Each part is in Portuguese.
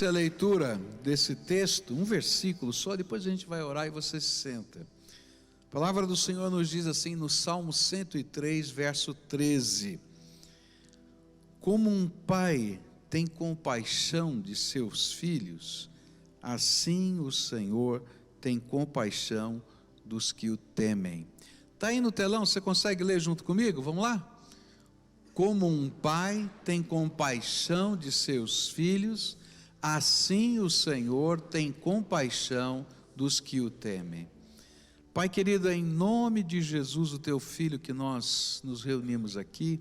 A leitura desse texto, um versículo só, depois a gente vai orar e você se senta. A palavra do Senhor nos diz assim no Salmo 103, verso 13: como um pai tem compaixão de seus filhos, assim o Senhor tem compaixão dos que o temem. Está aí no telão, você consegue ler junto comigo? Vamos lá? Como um pai tem compaixão de seus filhos, assim o Senhor tem compaixão dos que o temem. Pai querido, em nome de Jesus, o teu filho, que nós nos reunimos aqui,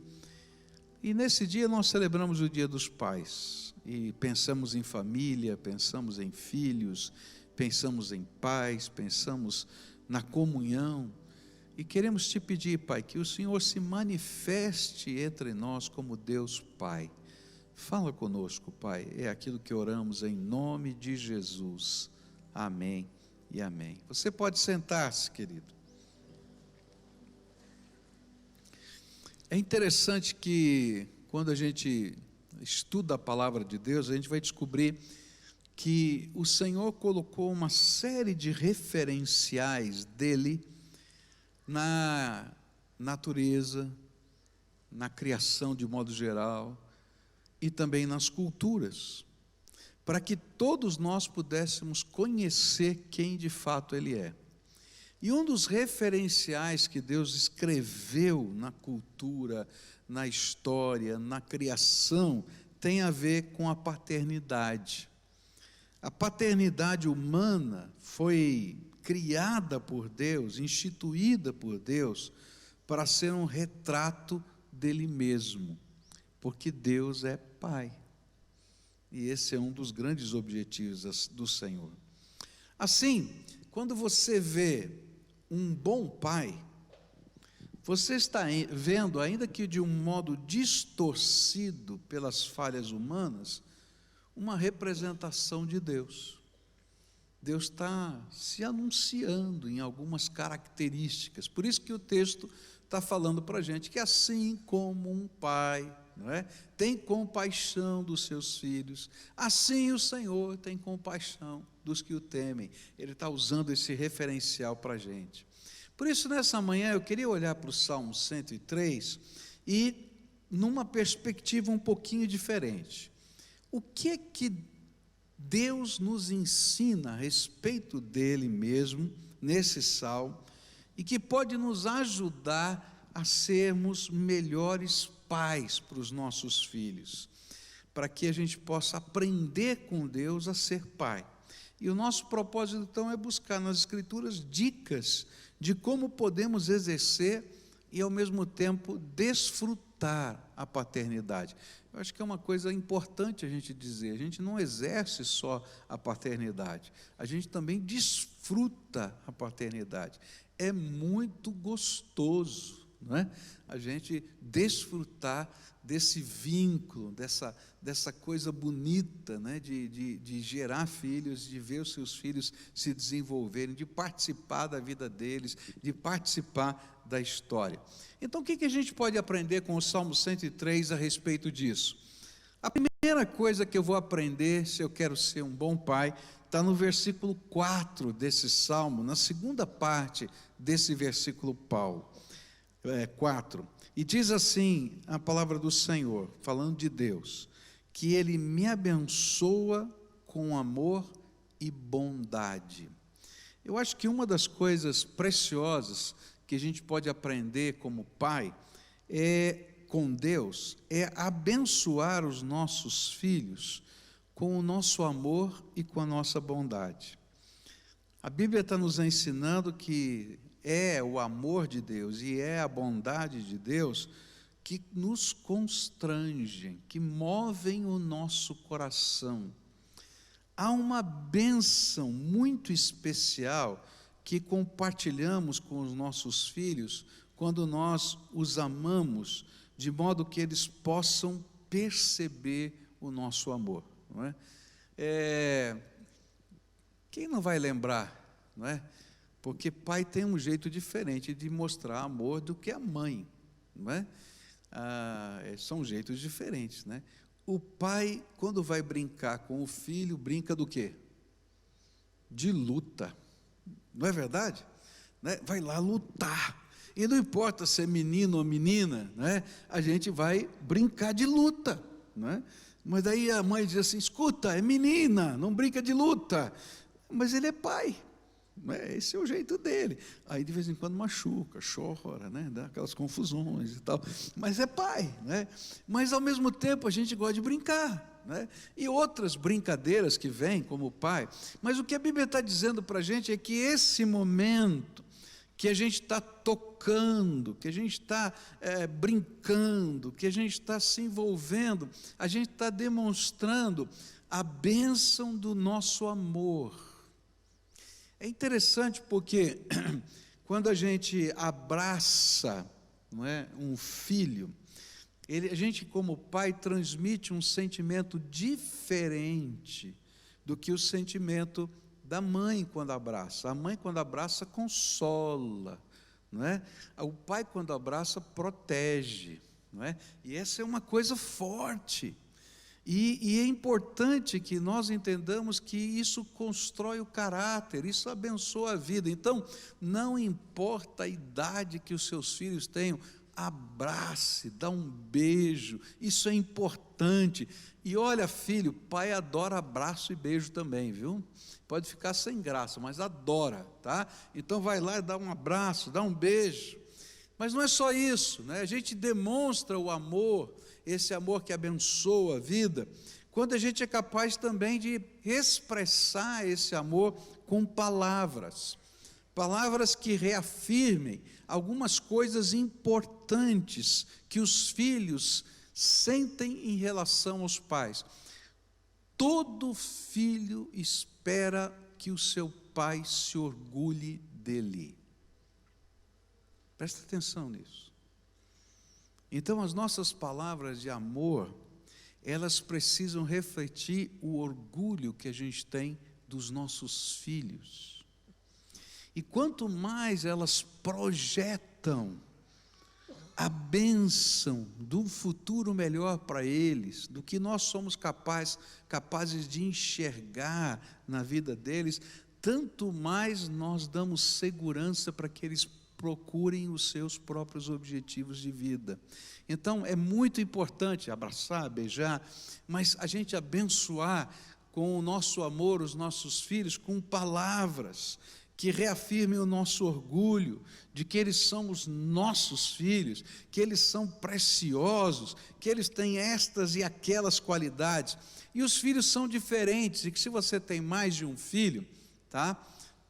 e nesse dia nós celebramos o Dia dos Pais, e pensamos em família, pensamos em filhos, pensamos em pais, pensamos na comunhão, e queremos te pedir, Pai, que o Senhor se manifeste entre nós como Deus Pai. Fala conosco, Pai, é aquilo que oramos em nome de Jesus, amém e amém. Você pode sentar-se, querido. É interessante que quando a gente estuda a palavra de Deus, a gente vai descobrir que o Senhor colocou uma série de referenciais dele na natureza, na criação de modo geral, e também nas culturas, para que todos nós pudéssemos conhecer quem de fato Ele é. E um dos referenciais que Deus escreveu na cultura, na história, na criação, tem a ver com a paternidade. A paternidade humana foi criada por Deus, instituída por Deus, para ser um retrato dele mesmo, porque Deus é Pai, e esse é um dos grandes objetivos do Senhor. Assim, quando você vê um bom pai, você está vendo, ainda que de um modo distorcido pelas falhas humanas, uma representação de Deus. Deus está se anunciando em algumas características, por isso que o texto está falando para a gente que assim como um pai, não é, tem compaixão dos seus filhos, assim o Senhor tem compaixão dos que o temem. Ele está usando esse referencial para a gente. Por isso, nessa manhã, eu queria olhar para o Salmo 103 e numa perspectiva um pouquinho diferente. O que é que Deus nos ensina a respeito dele mesmo, nesse salmo, e que pode nos ajudar a sermos melhores pais para os nossos filhos, para que a gente possa aprender com Deus a ser pai. E o nosso propósito então é buscar nas Escrituras dicas de como podemos exercer e ao mesmo tempo desfrutar a paternidade. Eu acho que é uma coisa importante a gente dizer, a gente não exerce só a paternidade, a gente também desfruta a paternidade. É muito gostoso, não é? A gente desfrutar desse vínculo, dessa coisa bonita, né? de gerar filhos, de ver os seus filhos se desenvolverem, de participar da vida deles, de participar da história. Então o que a gente pode aprender com o Salmo 103 a respeito disso? A primeira coisa que eu vou aprender, se eu quero ser um bom pai, está no versículo 4 desse salmo, na segunda parte desse versículo 4, e diz assim a palavra do Senhor, falando de Deus, que Ele me abençoa com amor e bondade. Eu acho que uma das coisas preciosas que a gente pode aprender como pai com Deus é abençoar os nossos filhos com o nosso amor e com a nossa bondade. A Bíblia está nos ensinando que é o amor de Deus e é a bondade de Deus que nos constrangem, que movem o nosso coração. Há uma bênção muito especial que compartilhamos com os nossos filhos quando nós os amamos, de modo que eles possam perceber o nosso amor, não é? Quem não vai lembrar, não é? Porque pai tem um jeito diferente de mostrar amor do que a mãe, não é? São jeitos diferentes, né? o pai, quando vai brincar com o filho, brinca do quê? De luta, não é verdade? Né? Vai lá lutar, e não importa se é menino ou menina, né? A gente vai brincar de luta, né? Mas daí a mãe diz assim, escuta, é menina, não brinca de luta, mas ele é pai, né? Esse é o jeito dele, aí de vez em quando machuca, chora, né? Dá aquelas confusões e tal, mas é pai, né? Mas ao mesmo tempo a gente gosta de brincar, né? E outras brincadeiras que vêm como pai, mas o que a Bíblia está dizendo para a gente é que esse momento que a gente está tocando, que a gente está brincando, que a gente está se envolvendo, a gente está demonstrando a bênção do nosso amor. É interessante porque quando a gente abraça, não é, um filho, a gente como pai transmite um sentimento diferente do que o sentimento da mãe quando abraça. A mãe quando abraça consola, não é? O pai quando abraça protege, não é? E essa é uma coisa forte. E é importante que nós entendamos que isso constrói o caráter, isso abençoa a vida. Então, não importa a idade que os seus filhos tenham, abrace, dá um beijo, isso é importante. E olha, filho, pai adora abraço e beijo também, viu? Pode ficar sem graça, mas adora, tá? Então vai lá e dá um abraço, dá um beijo. Mas não é só isso, né? A gente demonstra o amor, esse amor que abençoa a vida, quando a gente é capaz também de expressar esse amor com palavras. Palavras que reafirmem algumas coisas importantes que os filhos sentem em relação aos pais. Todo filho espera que o seu pai se orgulhe dele. Presta atenção nisso. Então, as nossas palavras de amor, elas precisam refletir o orgulho que a gente tem dos nossos filhos. E quanto mais elas projetam a bênção do futuro melhor para eles, do que nós somos capazes de enxergar na vida deles, tanto mais nós damos segurança para que eles procurem os seus próprios objetivos de vida. Então, é muito importante abraçar, beijar, mas a gente abençoar com o nosso amor os nossos filhos com palavras que reafirmem o nosso orgulho de que eles são os nossos filhos, que eles são preciosos, que eles têm estas e aquelas qualidades. E os filhos são diferentes, e que se você tem mais de um filho, tá?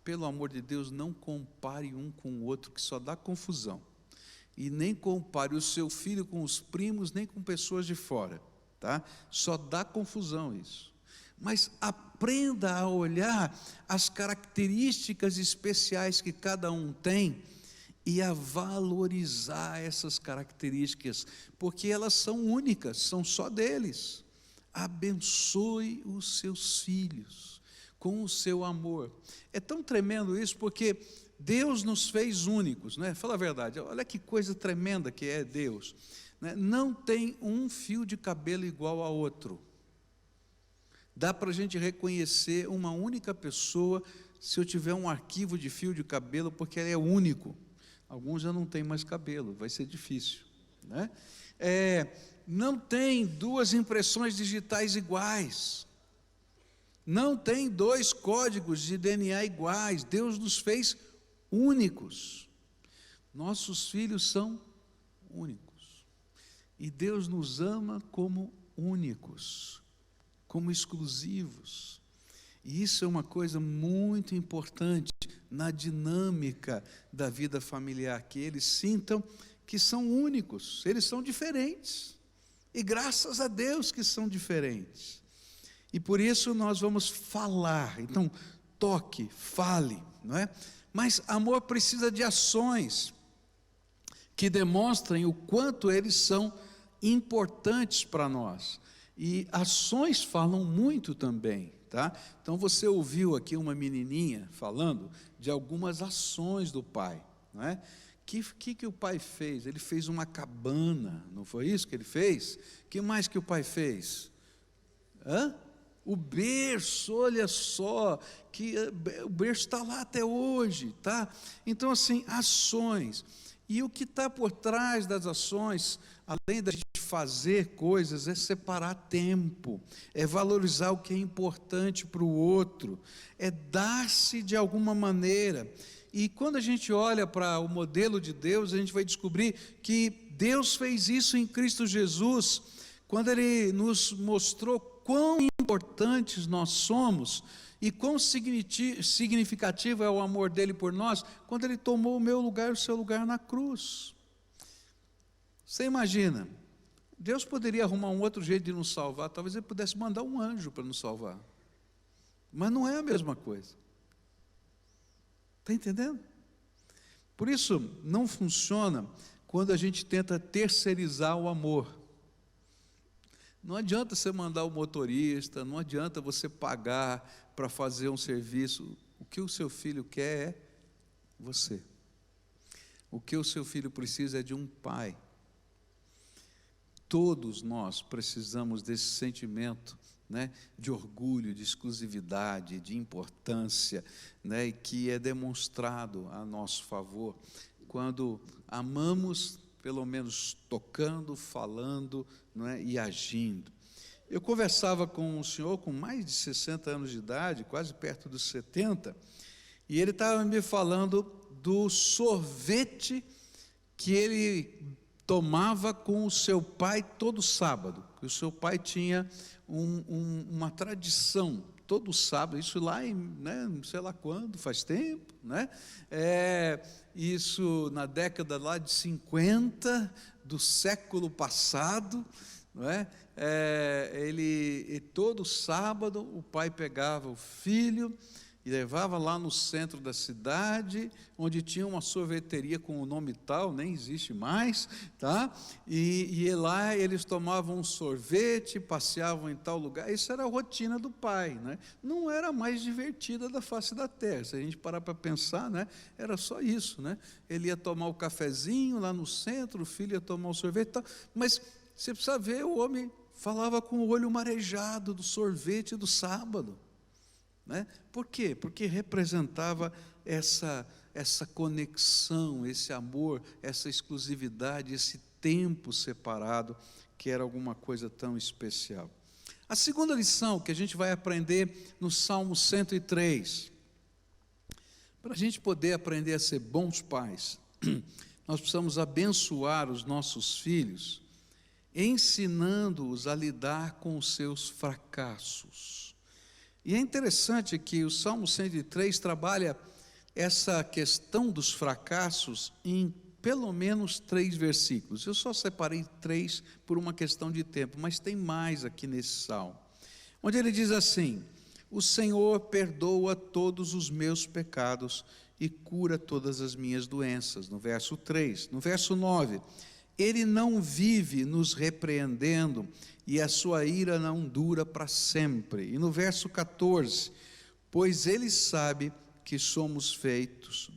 Pelo amor de Deus, não compare um com o outro, que só dá confusão. E nem compare o seu filho com os primos, nem com pessoas de fora, tá? Só dá confusão isso. Mas aprenda a olhar as características especiais que cada um tem e a valorizar essas características, porque elas são únicas, são só deles. Abençoe os seus filhos com o seu amor. É tão tremendo isso, porque Deus nos fez únicos, né? Fala a verdade, olha que coisa tremenda que é Deus, né? Não tem um fio de cabelo igual a outro. Dá para a gente reconhecer uma única pessoa se eu tiver um arquivo de fio de cabelo, porque ele é único. Alguns já não têm mais cabelo, vai ser difícil, né? Não tem duas impressões digitais iguais. Não tem dois códigos de DNA iguais. Deus nos fez únicos. Nossos filhos são únicos. E Deus nos ama como únicos, como exclusivos. E isso é uma coisa muito importante na dinâmica da vida familiar, que eles sintam que são únicos, eles são diferentes. E graças a Deus que são diferentes. E por isso nós vamos falar. Então, toque, fale, não é? Mas amor precisa de ações que demonstrem o quanto eles são importantes para nós. E ações falam muito também, tá? Então você ouviu aqui uma menininha falando de algumas ações do pai, não é? Que o pai fez? Ele fez uma cabana, não foi isso que ele fez? Que mais que o pai fez? Hã? O berço, olha só, que o berço está lá até hoje, tá? Então, assim, ações. E o que está por trás das ações, além da gente fazer coisas, é separar tempo, é valorizar o que é importante para o outro, é dar-se de alguma maneira. E quando a gente olha para o modelo de Deus, a gente vai descobrir que Deus fez isso em Cristo Jesus, quando Ele nos mostrou quão importantes nós somos e quão significativo é o amor dele por nós, quando ele tomou o meu lugar e o seu lugar na cruz. Você imagina, Deus poderia arrumar um outro jeito de nos salvar, talvez ele pudesse mandar um anjo para nos salvar, mas não é a mesma coisa. Está entendendo? Por isso, não funciona quando a gente tenta terceirizar o amor. Não adianta você mandar o motorista, não adianta você pagar para fazer um serviço. O que o seu filho quer é você. O que o seu filho precisa é de um pai. Todos nós precisamos desse sentimento, né, de orgulho, de exclusividade, de importância, né, e que é demonstrado a nosso favor quando amamos, pelo menos tocando, falando, não é, e agindo. Eu conversava com um senhor com mais de 60 anos de idade, quase perto dos 70, e ele estava me falando do sorvete que ele tomava com o seu pai todo sábado. O seu pai tinha uma tradição, todo sábado, isso lá em, né, não sei lá quando, faz tempo, né? Isso na década lá de 50 do século passado, não é? Ele todo sábado o pai pegava o filho e levava lá no centro da cidade, onde tinha uma sorveteria com o nome tal, nem existe mais, tá? E lá eles tomavam um sorvete, passeavam em tal lugar. Isso era a rotina do pai, né? Não era a mais divertida da face da terra. Se a gente parar para pensar, né? Era só isso, né? Ele ia tomar o cafezinho lá no centro, o filho ia tomar o sorvete, tal. Mas você precisa ver, o homem falava com o olho marejado do sorvete do sábado. Né? Por quê? Porque representava essa conexão, esse amor, essa exclusividade, esse tempo separado, que era alguma coisa tão especial. A segunda lição que a gente vai aprender no Salmo 103, para a gente poder aprender a ser bons pais, nós precisamos abençoar os nossos filhos, ensinando-os a lidar com os seus fracassos. E é interessante que o Salmo 103 trabalha essa questão dos fracassos em pelo menos 3 versículos. Eu só separei 3 por uma questão de tempo, mas tem mais aqui nesse salmo. Onde ele diz assim: o Senhor perdoa todos os meus pecados e cura todas as minhas doenças. No verso 3. No verso 9. Ele não vive nos repreendendo e a sua ira não dura para sempre. E no verso 14, pois ele sabe que somos feitos,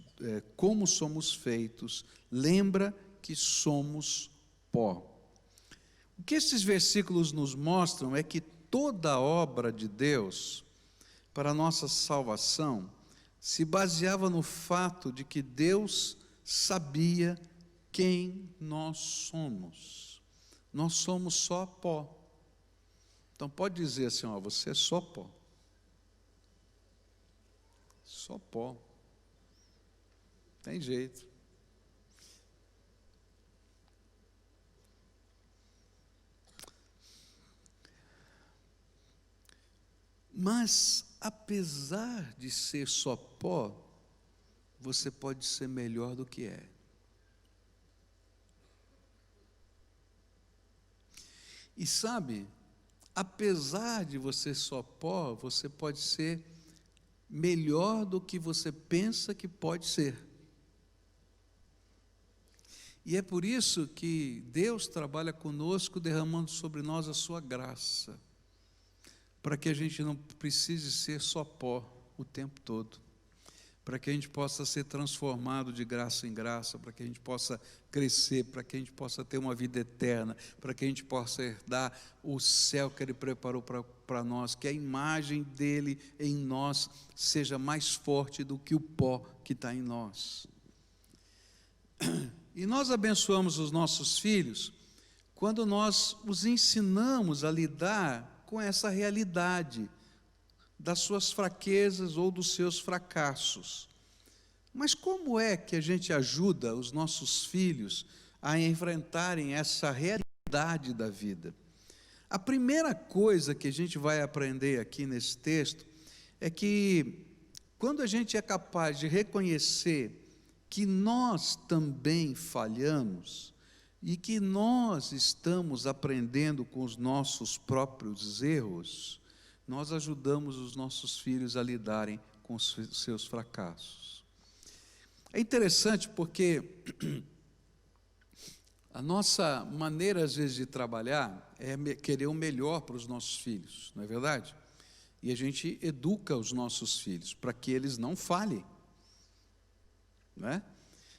como somos feitos, lembra que somos pó. O que esses versículos nos mostram é que toda a obra de Deus para a nossa salvação se baseava no fato de que Deus sabia quem nós somos. Nós somos só pó. Então pode dizer assim, ó, você é só pó. Só pó. Tem jeito. Mas, apesar de ser só pó, você pode ser melhor do que é. E sabe, apesar de você só pó, você pode ser melhor do que você pensa que pode ser. E é por isso que Deus trabalha conosco, derramando sobre nós a sua graça, para que a gente não precise ser só pó o tempo todo, para que a gente possa ser transformado de graça em graça, para que a gente possa crescer, para que a gente possa ter uma vida eterna, para que a gente possa herdar o céu que Ele preparou para nós, que a imagem dEle em nós seja mais forte do que o pó que está em nós. E nós abençoamos os nossos filhos quando nós os ensinamos a lidar com essa realidade das suas fraquezas ou dos seus fracassos. Mas como é que a gente ajuda os nossos filhos a enfrentarem essa realidade da vida? A primeira coisa que a gente vai aprender aqui nesse texto é que quando a gente é capaz de reconhecer que nós também falhamos e que nós estamos aprendendo com os nossos próprios erros, nós ajudamos os nossos filhos a lidarem com os seus fracassos. É interessante porque a nossa maneira, às vezes, de trabalhar é querer o melhor para os nossos filhos, não é verdade? E a gente educa os nossos filhos para que eles não falhem, não é?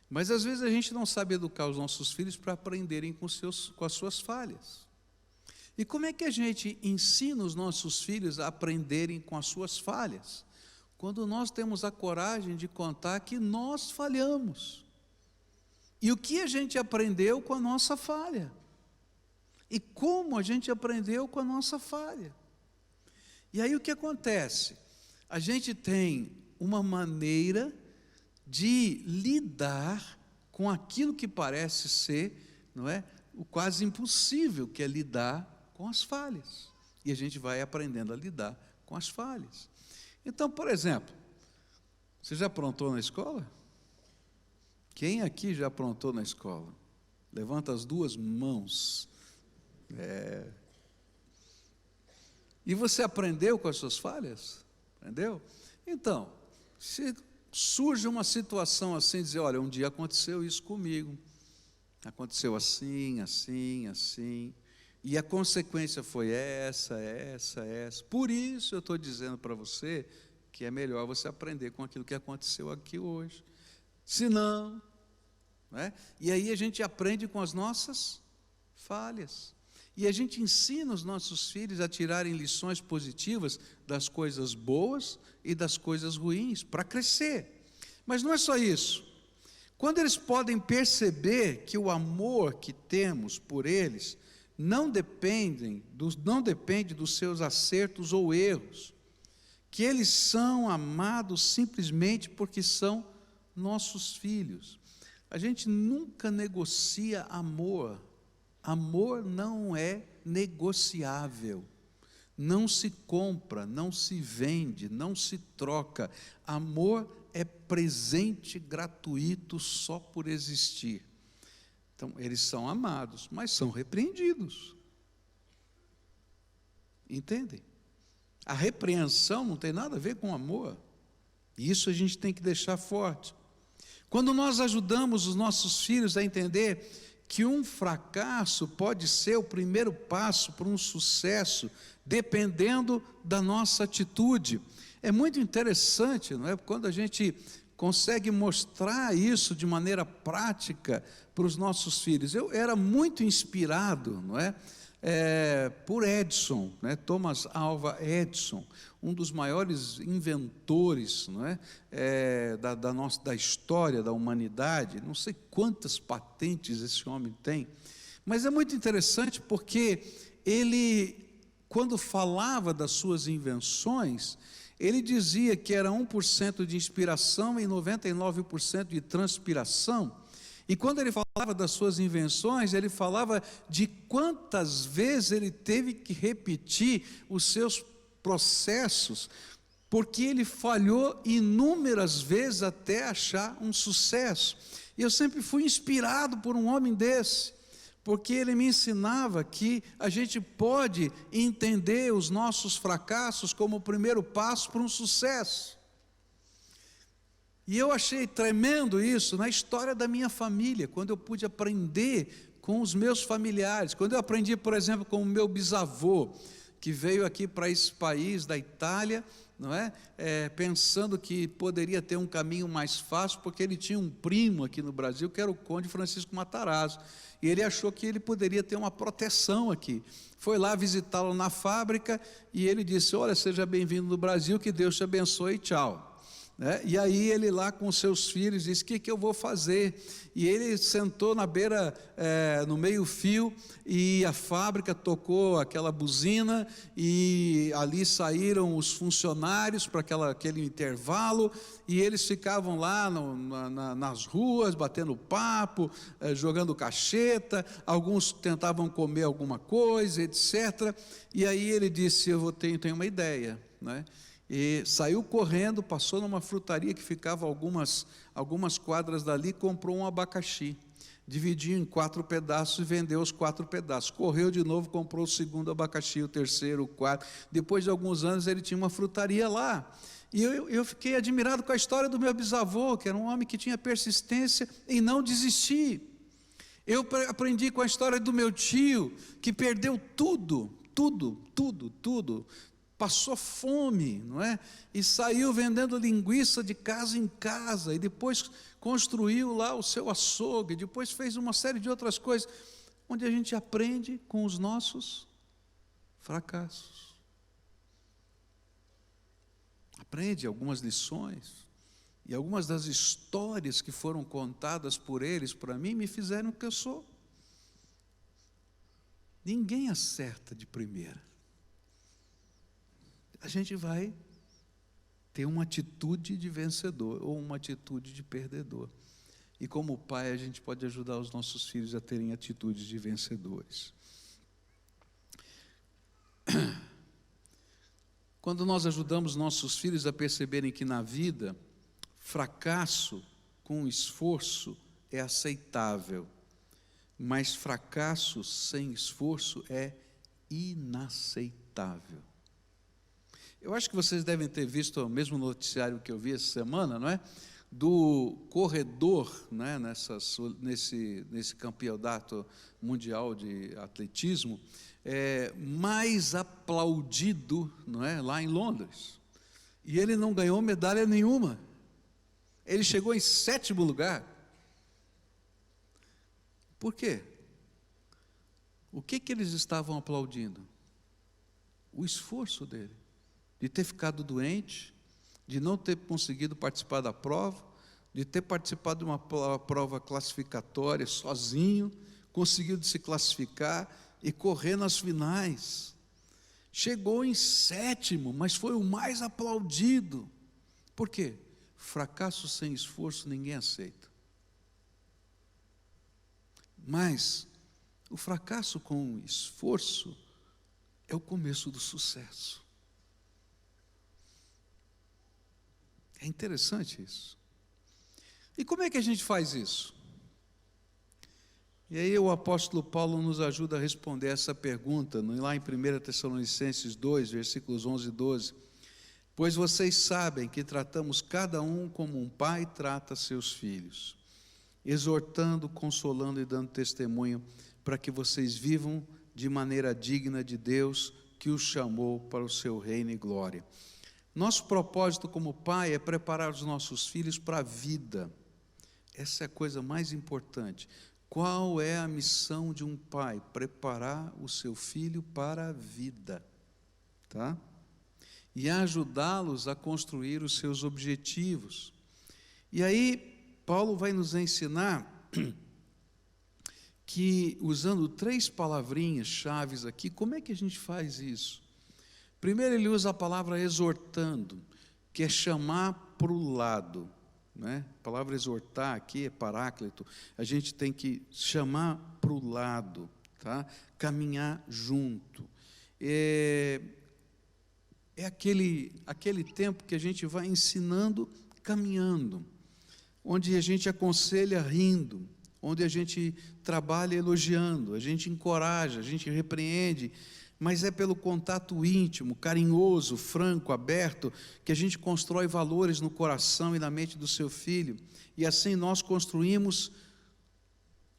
Mas, às vezes, a gente não sabe educar os nossos filhos para aprenderem com as suas falhas. E como é que a gente ensina os nossos filhos a aprenderem com as suas falhas? Quando nós temos a coragem de contar que nós falhamos. E o que a gente aprendeu com a nossa falha? E como a gente aprendeu com a nossa falha? E aí o que acontece? A gente tem uma maneira de lidar com aquilo que parece ser, não é, o quase impossível, que é lidar com as falhas. E a gente vai aprendendo a lidar com as falhas. Então, por exemplo, você já aprontou na escola? Quem aqui já aprontou na escola? Levanta as duas mãos. E você aprendeu com as suas falhas? Aprendeu? Então, se surge uma situação assim, dizer, olha, um dia aconteceu isso comigo. Aconteceu assim, assim, assim. E a consequência foi essa. Por isso eu estou dizendo para você que é melhor você aprender com aquilo que aconteceu aqui hoje. Se não, né? E aí a gente aprende com as nossas falhas. E a gente ensina os nossos filhos a tirarem lições positivas das coisas boas e das coisas ruins, para crescer. Mas não é só isso. Quando eles podem perceber que o amor que temos por eles não depende dos seus acertos ou erros, que eles são amados simplesmente porque são nossos filhos. A gente nunca negocia amor. Amor não é negociável. Não se compra, não se vende, não se troca. Amor é presente gratuito só por existir. Então, eles são amados, mas são repreendidos. Entendem? A repreensão não tem nada a ver com amor. E isso a gente tem que deixar forte. Quando nós ajudamos os nossos filhos a entender que um fracasso pode ser o primeiro passo para um sucesso, dependendo da nossa atitude. É muito interessante, não é? Quando a gente consegue mostrar isso de maneira prática para os nossos filhos. Eu era muito inspirado, não é? Por Edison, né? Thomas Alva Edison, um dos maiores inventores, não é? Da história da humanidade. Não sei quantas patentes esse homem tem, mas é muito interessante porque ele, quando falava das suas invenções, ele dizia que era 1% de inspiração e 99% de transpiração. E quando ele falava das suas invenções, ele falava de quantas vezes ele teve que repetir os seus processos, porque ele falhou inúmeras vezes até achar um sucesso. E eu sempre fui inspirado por um homem desse, porque ele me ensinava que a gente pode entender os nossos fracassos como o primeiro passo para um sucesso. E eu achei tremendo isso na história da minha família, quando eu pude aprender com os meus familiares, quando eu aprendi, por exemplo, com o meu bisavô, que veio aqui para esse país da Itália, não é? Pensando que poderia ter um caminho mais fácil, porque ele tinha um primo aqui no Brasil, que era o Conde Francisco Matarazzo, e ele achou que ele poderia ter uma proteção aqui. Foi lá visitá-lo na fábrica, e ele disse: olha, seja bem-vindo no Brasil, que Deus te abençoe, tchau. E aí ele lá com seus filhos disse: o que eu vou fazer? E ele sentou na beira, no meio fio, e a fábrica tocou aquela buzina, e ali saíram os funcionários para aquele intervalo, e eles ficavam lá nas ruas, batendo papo, jogando cacheta, alguns tentavam comer alguma coisa, etc. E aí ele disse: tenho uma ideia, né? E saiu correndo, passou numa frutaria que ficava algumas quadras dali, comprou um abacaxi, dividiu em 4 pedaços e vendeu os 4 pedaços. Correu de novo, comprou o segundo abacaxi, o terceiro, o quarto. Depois de alguns anos ele tinha uma frutaria lá. E eu fiquei admirado com a história do meu bisavô, que era um homem que tinha persistência em não desistir. Eu aprendi com a história do meu tio, que perdeu tudo, passou fome, não é? E saiu vendendo linguiça de casa em casa, e depois construiu lá o seu açougue, depois fez uma série de outras coisas, onde a gente aprende com os nossos fracassos. Aprende algumas lições, e algumas das histórias que foram contadas por eles, para mim, me fizeram o que eu sou. Ninguém acerta de primeira. A gente vai ter uma atitude de vencedor ou uma atitude de perdedor. E como pai, a gente pode ajudar os nossos filhos a terem atitudes de vencedores. Quando nós ajudamos nossos filhos a perceberem que na vida, fracasso com esforço é aceitável, mas fracasso sem esforço é inaceitável. Eu acho que vocês devem ter visto o mesmo noticiário que eu vi essa semana, não é? Do corredor, né, nesse campeonato mundial de atletismo, mais aplaudido, não é, lá em Londres. E ele não ganhou medalha nenhuma. Ele chegou em 7º lugar. Por quê? O que eles estavam aplaudindo? O esforço dele, de ter ficado doente, de não ter conseguido participar da prova, de ter participado de uma prova classificatória sozinho, conseguido se classificar e correr nas finais. Chegou em 7º, mas foi o mais aplaudido. Por quê? Fracasso sem esforço ninguém aceita. Mas o fracasso com esforço é o começo do sucesso. É interessante isso. E como é que a gente faz isso? E aí o apóstolo Paulo nos ajuda a responder essa pergunta, lá em 1 Tessalonicenses 2, versículos 11 e 12. Pois vocês sabem que tratamos cada um como um pai trata seus filhos, exortando, consolando e dando testemunho para que vocês vivam de maneira digna de Deus que os chamou para o seu reino e glória. Nosso propósito como pai é preparar os nossos filhos para a vida. Essa é a coisa mais importante. Qual é a missão de um pai? Preparar o seu filho para a vida, tá? E ajudá-los a construir os seus objetivos. E aí, Paulo vai nos ensinar que, usando 3 palavrinhas chaves aqui, como é que a gente faz isso? Primeiro ele usa a palavra exortando, que é chamar para o lado, né? A palavra exortar aqui é paráclito, a gente tem que chamar para o lado, tá? Caminhar junto. É aquele tempo que a gente vai ensinando, caminhando, onde a gente aconselha rindo, onde a gente trabalha elogiando, a gente encoraja, a gente repreende, mas é pelo contato íntimo, carinhoso, franco, aberto, que a gente constrói valores no coração e na mente do seu filho, e assim nós construímos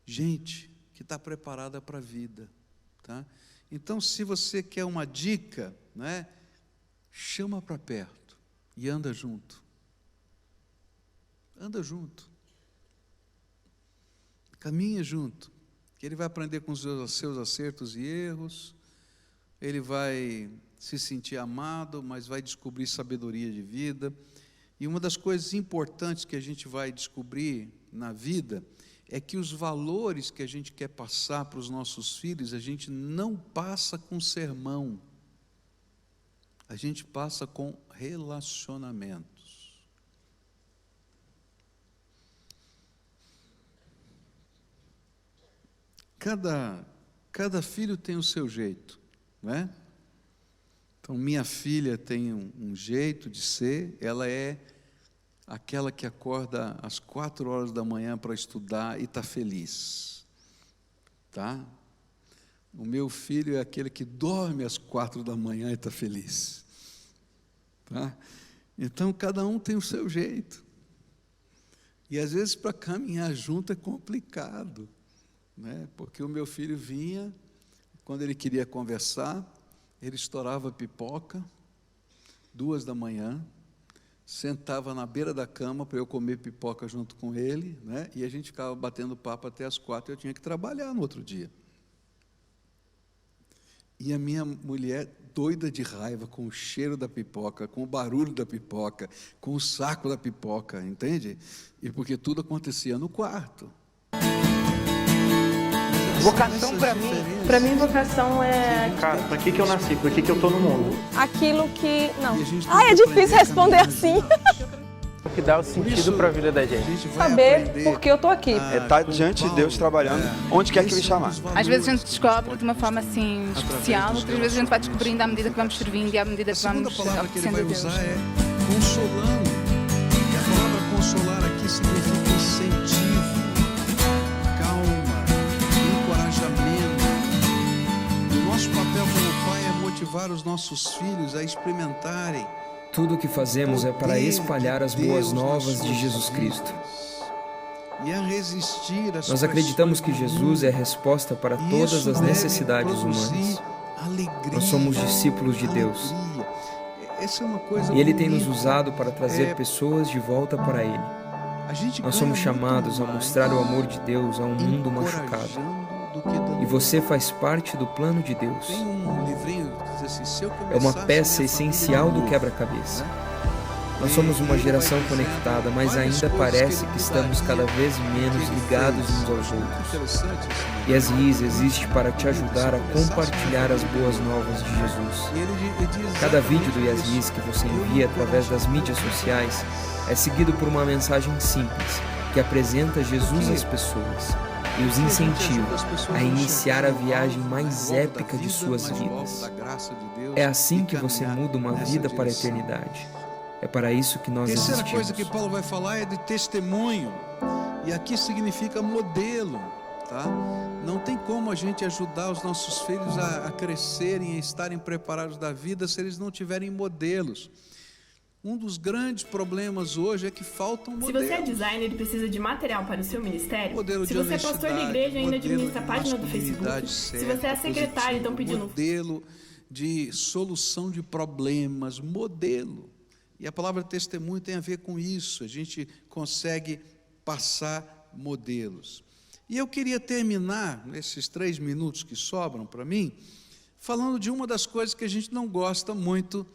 gente que está preparada para a vida, tá? Então, se você quer uma dica, né, chama para perto, e anda junto. Anda junto. Caminha junto. Que ele vai aprender com os seus acertos e erros, ele vai se sentir amado, mas vai descobrir sabedoria de vida. E uma das coisas importantes que a gente vai descobrir na vida é que os valores que a gente quer passar para os nossos filhos, a gente não passa com sermão, a gente passa com relacionamentos. Cada filho tem o seu jeito, não é? Então, minha filha tem um jeito de ser, ela é aquela que acorda às 4 horas da manhã para estudar e está feliz, tá? O meu filho é aquele que dorme às 4 da manhã e está feliz, tá? Então, cada um tem o seu jeito, e às vezes para caminhar junto é complicado, né? Porque o meu filho vinha, quando ele queria conversar, ele estourava pipoca, 2 da manhã, sentava na beira da cama para eu comer pipoca junto com ele, né? E a gente ficava batendo papo até as 4, eu tinha que trabalhar no outro dia. E a minha mulher doida de raiva com o cheiro da pipoca, com o barulho da pipoca, com o saco da pipoca, entende? E porque tudo acontecia no quarto. Vocação para mim vocação é... Cara, para que eu nasci? Por que eu estou no mundo? Aquilo que... Não. Ai, é difícil responder assim. O que dá o sentido para a vida da gente. Saber por que eu estou aqui. É estar diante de Deus trabalhando, onde quer que Ele chamar. Às vezes a gente descobre de uma forma assim especial, outras vezes a gente vai descobrindo à medida que vamos servindo e à medida que vamos obedecendo a Deus. A segunda palavra que ele vai Deus. usar é consolando. E a palavra consolar aqui significa incentivo, calma, encorajamento. O nosso papel como pai é motivar os nossos filhos a experimentarem. Tudo o que fazemos é para espalhar as boas novas de Jesus Cristo. Nós acreditamos que Jesus é a resposta para todas as necessidades humanas. Nós somos discípulos de Deus. E Ele tem nos usado para trazer pessoas de volta para Ele. Nós somos chamados a mostrar o amor de Deus a um mundo machucado. E você faz parte do plano de Deus. É uma peça essencial do quebra-cabeça. Nós somos uma geração conectada, mas ainda parece que estamos cada vez menos ligados uns aos outros. E as IIS existe para te ajudar a compartilhar as boas novas de Jesus. Cada vídeo do IASIS que você envia através das mídias sociais é seguido por uma mensagem simples que apresenta Jesus às pessoas e os incentiva a iniciar a viagem mais épica de suas vidas. É assim que você muda uma vida para a eternidade. É para isso que nós existimos. Terceira coisa que Paulo vai falar é de testemunho. E aqui significa modelo, tá? Não tem como a gente ajudar os nossos filhos a crescerem, a estarem preparados da vida se eles não tiverem modelos. Um dos grandes problemas hoje é que faltam modelos. Se você é designer e precisa de material para o seu ministério, Modelo se de você é pastor de igreja e ainda administra a página do masculinidade Facebook, certa, se você é secretário e estão pedindo... Modelo de solução de problemas, modelo. E a palavra testemunho tem a ver com isso, a gente consegue passar modelos. E eu queria terminar, nesses 3 minutos que sobram para mim, falando de uma das coisas que a gente não gosta muito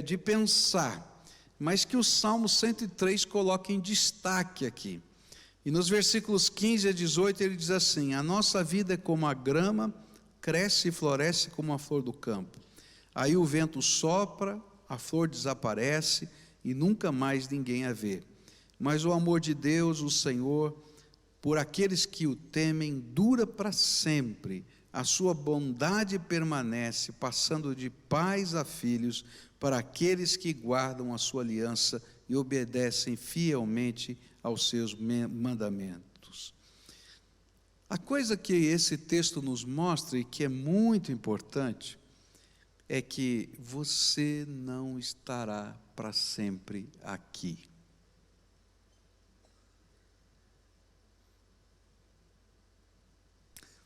de pensar, mas que o Salmo 103 coloca em destaque aqui. E nos versículos 15 a 18 ele diz assim: a nossa vida é como a grama, cresce e floresce como a flor do campo. Aí o vento sopra, a flor desaparece e nunca mais ninguém a vê. Mas o amor de Deus, o Senhor, por aqueles que o temem, dura para sempre. A sua bondade permanece, passando de pais a filhos, para aqueles que guardam a sua aliança e obedecem fielmente aos seus mandamentos. A coisa que esse texto nos mostra e que é muito importante é que você não estará para sempre aqui.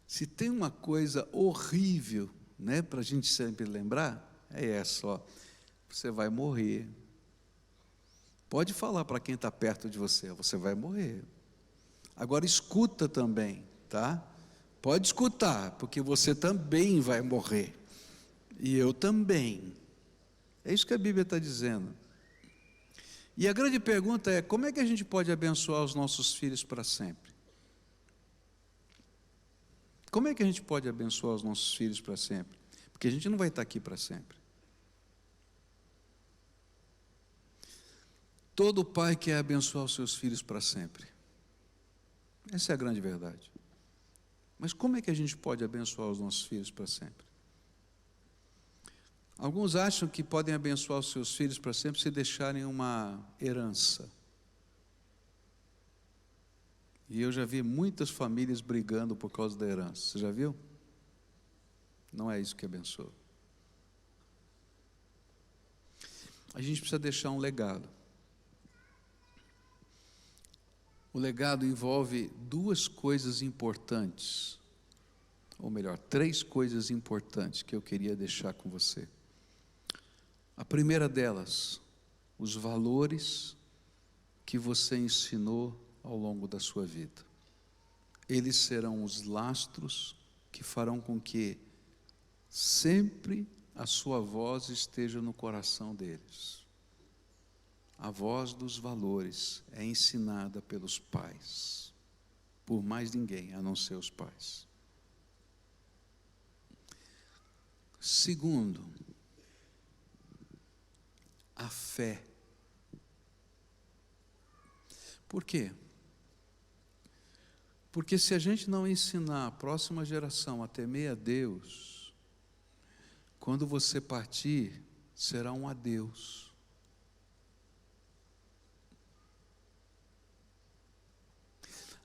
Se tem uma coisa horrível, né, para a gente sempre lembrar, é essa, ó, você vai morrer, Pode falar para quem está perto de você, você vai morrer. Agora escuta também, tá? Pode escutar, porque você também vai morrer. E eu também. É isso que a Bíblia está dizendo. E a grande pergunta é, como é que a gente pode abençoar os nossos filhos para sempre? Como é que a gente pode abençoar os nossos filhos para sempre? Porque a gente não vai estar aqui para sempre. Todo pai quer abençoar os seus filhos para sempre. Essa é a grande verdade. Mas como é que a gente pode abençoar os nossos filhos para sempre? Alguns acham que podem abençoar os seus filhos para sempre se deixarem uma herança. E eu já vi muitas famílias brigando por causa da herança. Você já viu? Não é isso que abençoa. A gente precisa deixar um legado. O legado envolve duas coisas importantes, ou melhor, três coisas importantes que eu queria deixar com você. A primeira delas, os valores que você ensinou ao longo da sua vida. Eles serão os lastros que farão com que sempre a sua voz esteja no coração deles. A voz dos valores é ensinada pelos pais, por mais ninguém, a não ser os pais. Segundo, a fé. Por quê? Porque se a gente não ensinar a próxima geração a temer a Deus, quando você partir, será um adeus.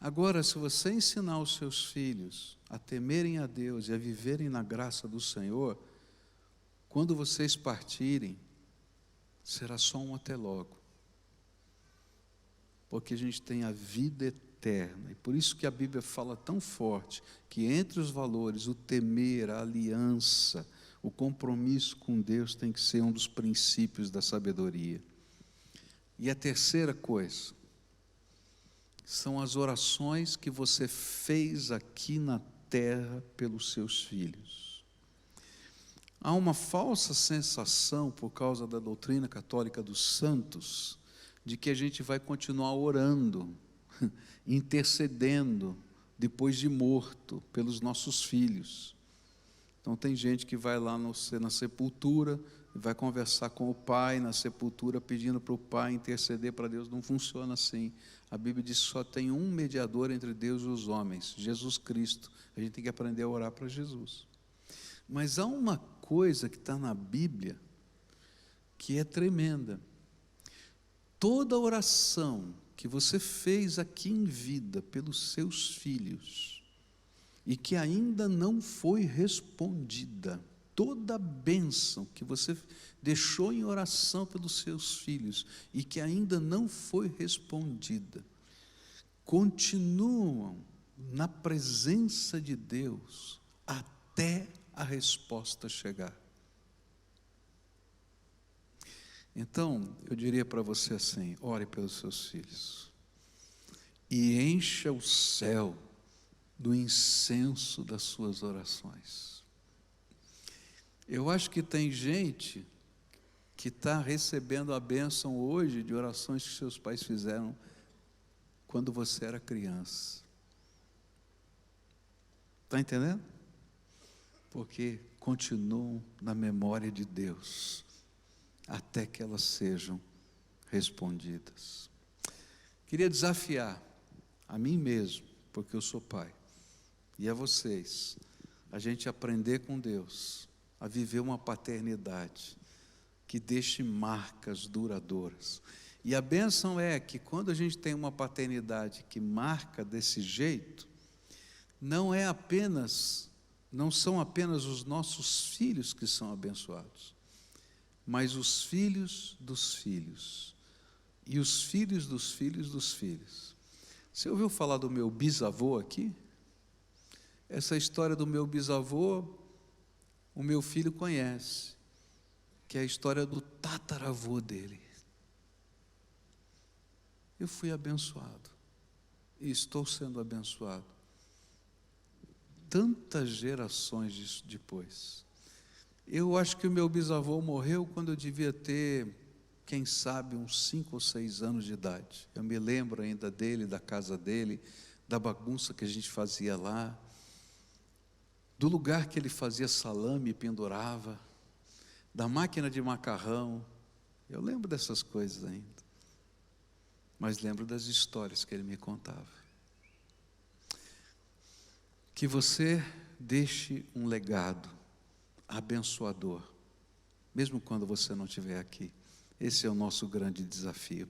Agora, se você ensinar os seus filhos a temerem a Deus e a viverem na graça do Senhor, quando vocês partirem, será só um até logo. Porque a gente tem a vida eterna. E por isso que a Bíblia fala tão forte, que entre os valores, o temer, a aliança, o compromisso com Deus tem que ser um dos princípios da sabedoria. E a terceira coisa, são as orações que você fez aqui na terra pelos seus filhos. Há uma falsa sensação, por causa da doutrina católica dos santos, de que a gente vai continuar orando, intercedendo, depois de morto, pelos nossos filhos. Então tem gente que vai lá na sepultura, vai conversar com o pai na sepultura, pedindo para o pai interceder para Deus. Não funciona assim. A Bíblia diz que só tem um mediador entre Deus e os homens, Jesus Cristo. A gente tem que aprender a orar para Jesus. Mas há uma coisa que está na Bíblia que é tremenda. Toda oração que você fez aqui em vida pelos seus filhos e que ainda não foi respondida, toda bênção que você deixou em oração pelos seus filhos e que ainda não foi respondida, continuam na presença de Deus até a resposta chegar. Então, eu diria para você assim, ore pelos seus filhos e encha o céu do incenso das suas orações. Eu acho que tem gente que está recebendo a bênção hoje de orações que seus pais fizeram quando você era criança. Está entendendo? Porque continuam na memória de Deus, até que elas sejam respondidas. Queria desafiar a mim mesmo, porque eu sou pai, e a vocês, a gente aprender com Deus, a viver uma paternidade que deixe marcas duradouras. E a bênção é que quando a gente tem uma paternidade que marca desse jeito, não são apenas os nossos filhos que são abençoados, mas os filhos dos filhos, e os filhos dos filhos dos filhos. Você ouviu falar do meu bisavô aqui? Essa história do meu bisavô, o meu filho conhece, que é a história do tataravô dele. eu fui abençoado. E estou sendo abençoado. Tantas gerações depois. Eu acho que o meu bisavô morreu quando eu devia ter, quem sabe, uns 5 ou 6 anos de idade. Eu me lembro ainda dele, da casa dele, da bagunça que a gente fazia lá, do lugar que ele fazia salame e pendurava, da máquina de macarrão. Eu lembro dessas coisas ainda. Mas lembro das histórias que ele me contava. Que você deixe um legado abençoador, mesmo quando você não estiver aqui. Esse é o nosso grande desafio.